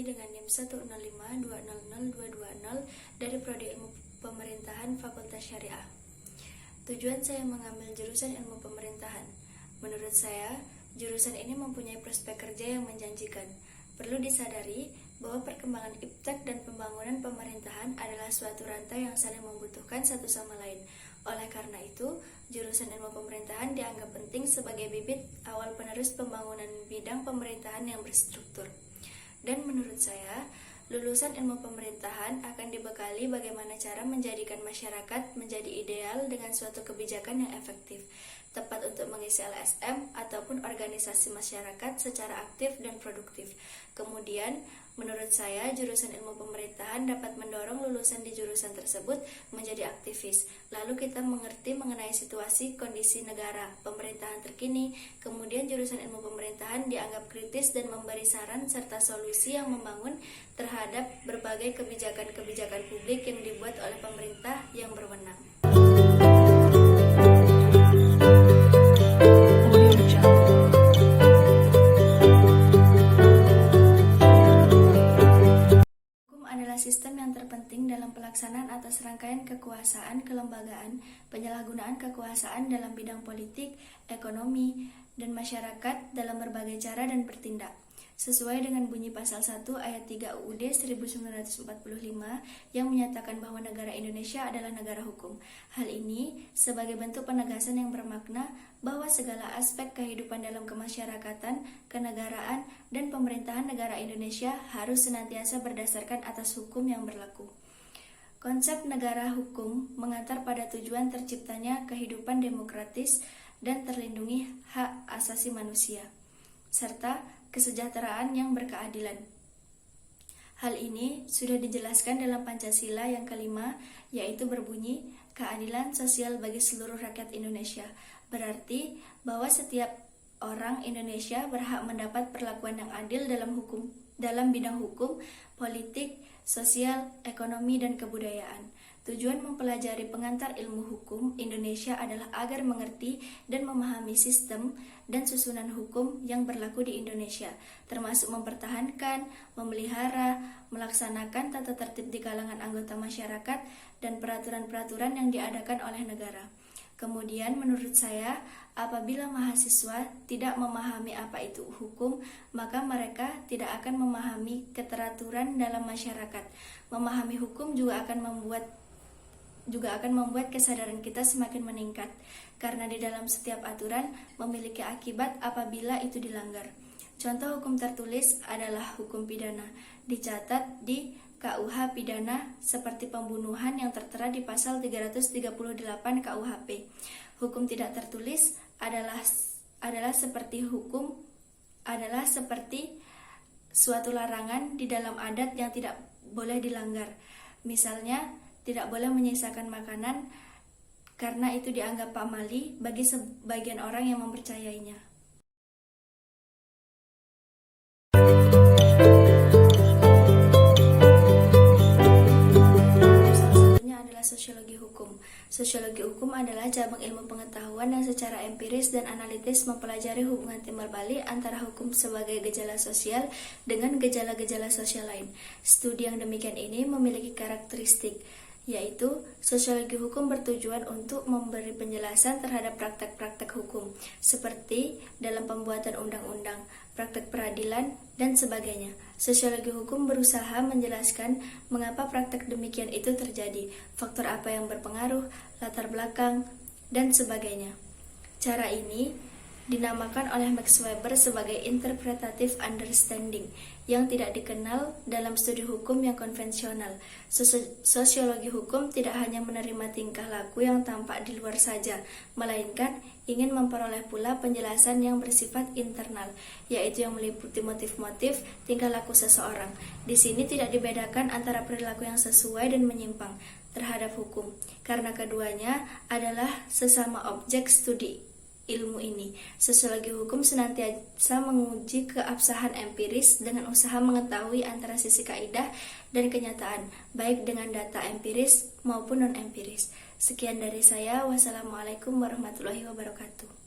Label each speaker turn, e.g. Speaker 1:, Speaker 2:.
Speaker 1: dengan NIM 105200220 dari Prodi Ilmu Pemerintahan Fakultas Syariah. Tujuan saya mengambil jurusan Ilmu Pemerintahan. Menurut saya, jurusan ini mempunyai prospek kerja yang menjanjikan. Perlu disadari bahwa perkembangan iptek dan pembangunan pemerintahan adalah suatu rantai yang saling membutuhkan satu sama lain. Oleh karena itu, jurusan Ilmu Pemerintahan dianggap penting sebagai bibit awal penerus pembangunan bidang pemerintahan yang berstruktur. Dan menurut saya, lulusan Ilmu Pemerintahan akan dibekali bagaimana cara menjadikan masyarakat menjadi ideal dengan suatu kebijakan yang efektif, tepat untuk mengisi LSM ataupun organisasi masyarakat secara aktif dan produktif. Kemudian, menurut saya, jurusan Ilmu Pemerintahan dapat mendorong lulusan di jurusan tersebut menjadi aktivis. Lalu kita mengerti mengenai situasi kondisi negara, pemerintahan terkini. Kemudian jurusan Ilmu Pemerintahan dianggap kritis dan memberi saran serta solusi yang membangun terhadap berbagai kebijakan-kebijakan publik yang dibuat oleh pemerintah yang berwenang. Sistem yang terpenting dalam pelaksanaan atas rangkaian kekuasaan, kelembagaan, penyalahgunaan kekuasaan dalam bidang politik, ekonomi, dan masyarakat dalam berbagai cara dan bertindak. Sesuai dengan bunyi pasal 1 ayat 3 UUD 1945 yang menyatakan bahwa negara Indonesia adalah negara hukum. Hal ini sebagai bentuk penegasan yang bermakna bahwa segala aspek kehidupan dalam kemasyarakatan, kenegaraan, dan pemerintahan negara Indonesia harus senantiasa berdasarkan atas hukum yang berlaku. Konsep negara hukum mengantar pada tujuan terciptanya kehidupan demokratis dan terlindungi hak asasi manusia, serta kesejahteraan yang berkeadilan. Hal ini sudah dijelaskan dalam Pancasila yang kelima, yaitu berbunyi keadilan sosial bagi seluruh rakyat Indonesia. Berarti bahwa setiap orang Indonesia berhak mendapat perlakuan yang adil dalam bidang hukum, politik, sosial, ekonomi, dan kebudayaan. Tujuan mempelajari pengantar ilmu hukum Indonesia adalah agar mengerti dan memahami sistem dan susunan hukum yang berlaku di Indonesia, termasuk mempertahankan, memelihara, melaksanakan tata tertib di kalangan anggota masyarakat, dan peraturan-peraturan yang diadakan oleh negara. Kemudian menurut saya, apabila mahasiswa tidak memahami apa itu hukum, maka mereka tidak akan memahami keteraturan dalam masyarakat. Memahami hukum juga akan membuat kesadaran kita semakin meningkat, karena di dalam setiap aturan memiliki akibat apabila itu dilanggar. Contoh hukum tertulis adalah hukum pidana, dicatat di KUH pidana seperti pembunuhan yang tertera di pasal 338 KUHP. Hukum tidak tertulis adalah seperti suatu larangan di dalam adat yang tidak boleh dilanggar. Misalnya, tidak boleh menyisakan makanan karena itu dianggap pamali bagi sebagian orang yang mempercayainya. Sosiologi hukum. Sosiologi hukum adalah cabang ilmu pengetahuan yang secara empiris dan analitis mempelajari hubungan timbal balik antara hukum sebagai gejala sosial dengan gejala-gejala sosial lain. Studi yang demikian ini memiliki karakteristik, yaitu sosiologi hukum bertujuan untuk memberi penjelasan terhadap praktek-praktek hukum, seperti dalam pembuatan undang-undang, praktek peradilan, dan sebagainya. Sosiologi hukum berusaha menjelaskan mengapa praktek demikian itu terjadi, faktor apa yang berpengaruh, latar belakang, dan sebagainya. Cara ini dinamakan oleh Max Weber sebagai interpretative understanding yang tidak dikenal dalam studi hukum yang konvensional. Sosiologi hukum tidak hanya menerima tingkah laku yang tampak di luar saja, melainkan ingin memperoleh pula penjelasan yang bersifat internal, yaitu yang meliputi motif-motif tingkah laku seseorang. Di sini tidak dibedakan antara perilaku yang sesuai dan menyimpang terhadap hukum, karena keduanya adalah sesama objek studi ilmu ini. Sosiologi hukum senantiasa menguji keabsahan empiris dengan usaha mengetahui antara sisi kaidah dan kenyataan, baik dengan data empiris maupun non-empiris. Sekian dari saya. Wassalamualaikum warahmatullahi wabarakatuh.